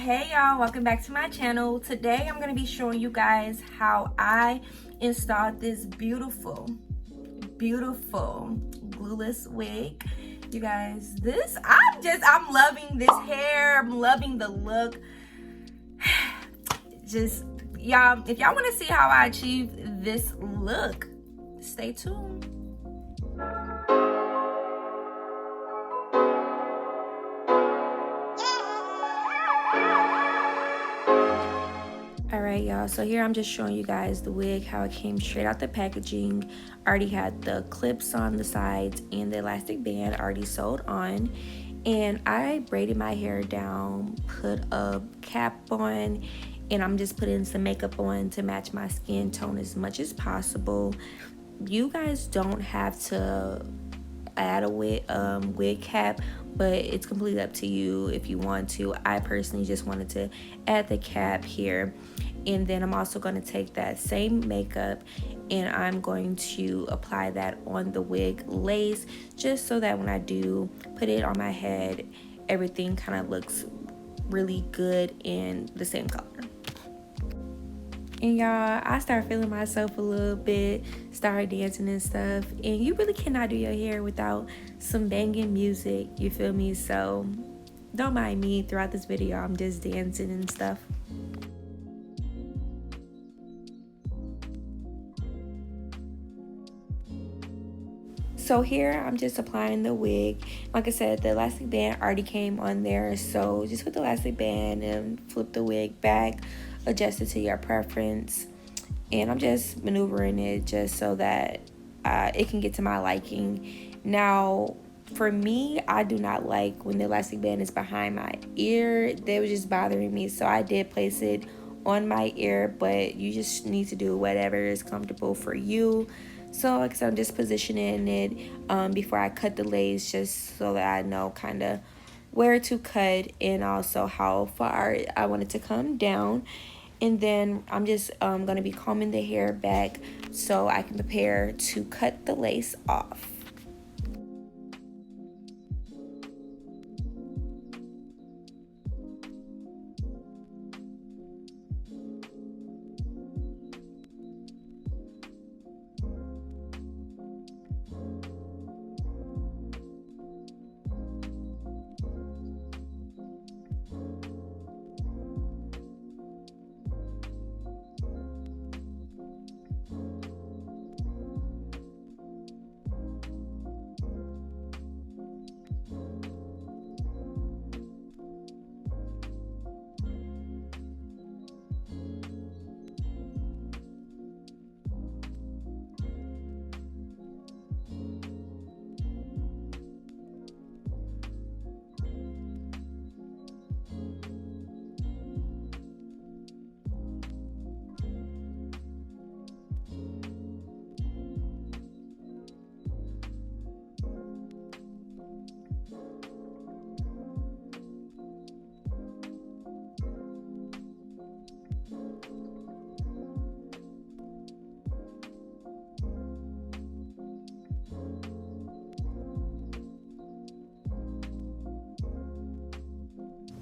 Hey y'all, welcome back to my channel. Today I'm going to be showing you guys how I installed this beautiful glueless wig. You guys, I'm loving this hair. I'm loving the look. Just y'all, if y'all want to see how I achieve this look, stay tuned. Alright y'all, so here I'm just showing you guys the wig, how it came straight out the packaging. Already had the clips on the sides and the elastic band already sewed on. And I braided my hair down, put a cap on, and I'm just putting some makeup on to match my skin tone as much as possible. You guys don't have to add a wig cap, but it's completely up to you if you want to. I personally just wanted to add the cap here. And then I'm also going to take that same makeup and I'm going to apply that on the wig lace, just so that when I do put it on my head, everything kind of looks really good in the same color. And y'all, I started feeling myself a little bit, started dancing and stuff. And you really cannot do your hair without some banging music, you feel me? So don't mind me throughout this video, I'm just dancing and stuff. So here I'm just applying the wig. Like I said, the elastic band already came on there, so just put the elastic band and flip the wig back, adjust it to your preference, and I'm just maneuvering it just so that it can get to my liking. Now for me, I do not like when the elastic band is behind my ear. They were just bothering me, so I did place it on my ear, but you just need to do whatever is comfortable for you. So like I said, I'm just positioning it before I cut the lace, just so that I know kind of where to cut and also how far I want it to come down. And then I'm just going to be combing the hair back so I can prepare to cut the lace off.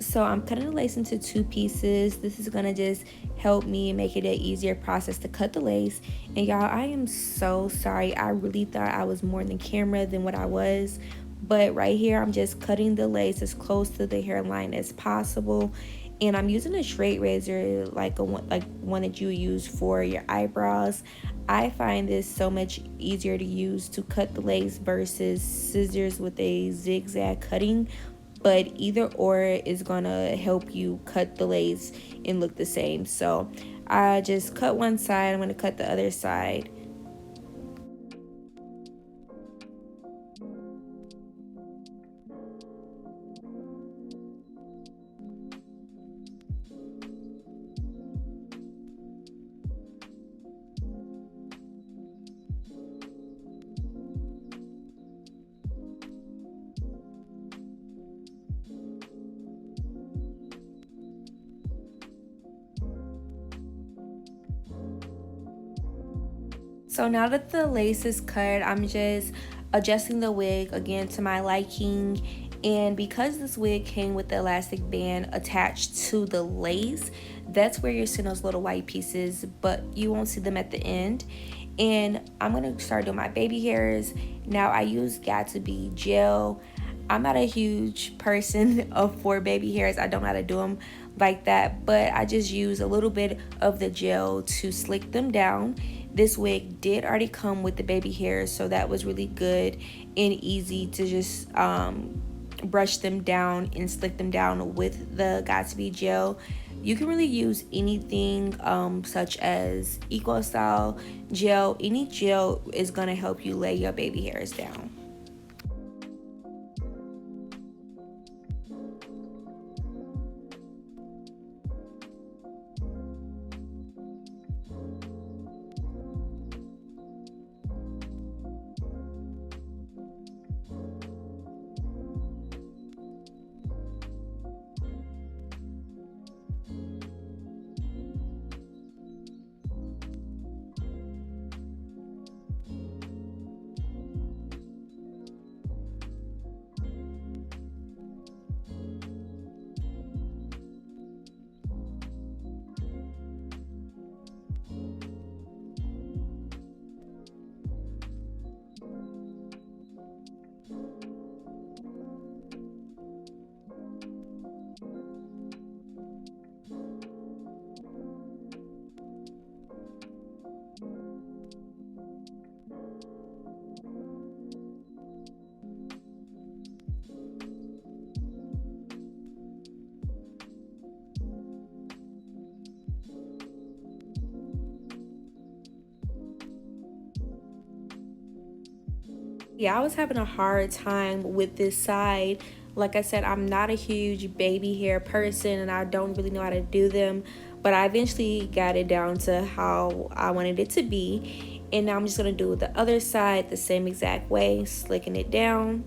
So I'm cutting the lace into 2 pieces. This is gonna just help me make it an easier process to cut the lace. And y'all, I am so sorry. I really thought I was more than camera than what I was. But right here, I'm just cutting the lace as close to the hairline as possible. And I'm using a straight razor like one that you use for your eyebrows. I find this so much easier to use to cut the lace versus scissors with a zigzag cutting. But either or is gonna help you cut the lace and look the same. So I just cut one side, I'm gonna cut the other side. So now that the lace is cut, I'm just adjusting the wig again to my liking, And because this wig came with the elastic band attached to the lace, that's where you're seeing those little white pieces, but you won't see them at the end. And I'm gonna start doing my baby hairs. Now I use Got2b gel. I'm not a huge person for baby hairs. I don't know how to do them like that, but I just use a little bit of the gel to slick them down. This wig did already come with the baby hairs, so that was really good and easy to just brush them down and slick them down with the Got2b gel. You can really use anything such as Eco Style gel. Any gel is gonna help you lay your baby hairs down. Yeah, I was having a hard time with this side. Like I said, I'm not a huge baby hair person and I don't really know how to do them, but I eventually got it down to how I wanted it to be. And now I'm just gonna do the other side the same exact way, slicking it down.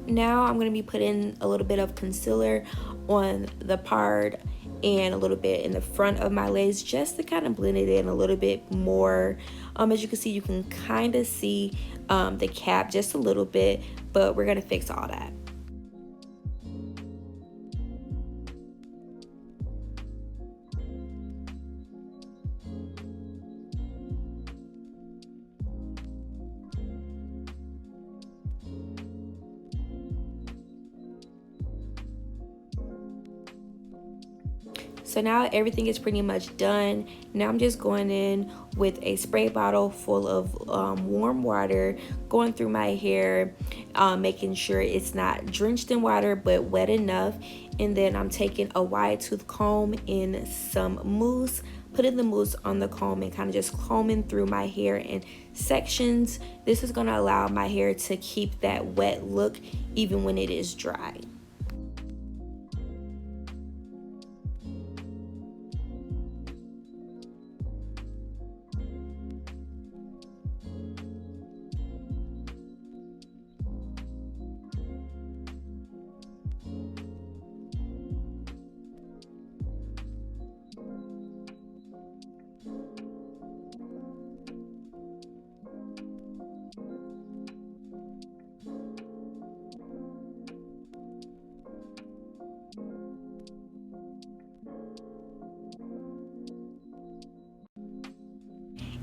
Now I'm going to be putting a little bit of concealer on the part and a little bit in the front of my lace just to kind of blend it in a little bit more. As you can see, you can kind of see the cap just a little bit, but we're going to fix all that. So now everything is pretty much done. Now I'm just going in with a spray bottle full of warm water, going through my hair, making sure it's not drenched in water but wet enough. And then I'm taking a wide tooth comb and some mousse, putting the mousse on the comb and kind of just combing through my hair in sections. This is going to allow my hair to keep that wet look even when it is dry.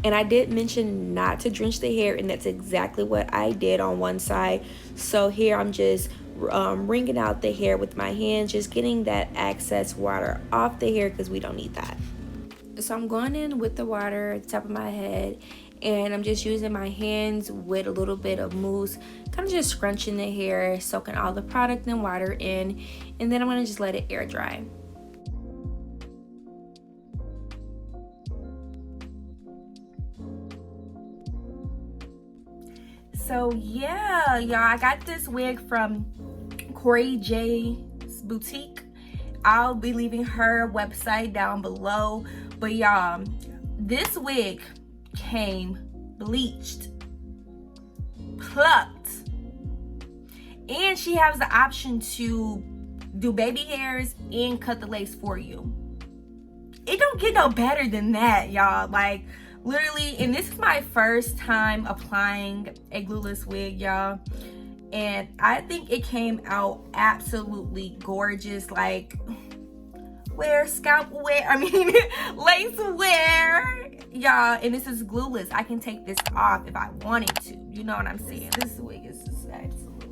And I did mention not to drench the hair, and that's exactly what I did on one side. So here I'm just wringing out the hair with my hands, just getting that excess water off the hair because we don't need that. So I'm going in with the water at the top of my head, and I'm just using my hands with a little bit of mousse, kind of just scrunching the hair, soaking all the product and water in, and then I'm going to just let it air dry. So yeah, y'all, I got this wig from Corey J's boutique. I'll be leaving her website down below. But y'all, this wig came bleached, plucked, and she has the option to do baby hairs and cut the lace for you. It don't get no better than that, y'all. Like, literally, and this is my first time applying a glueless wig, y'all, and I think it came out absolutely gorgeous. Like, wear scalp wear, I mean lace wear, y'all. And this is glueless. I can take this off if I wanted to, you know what I'm saying? This wig is just absolutely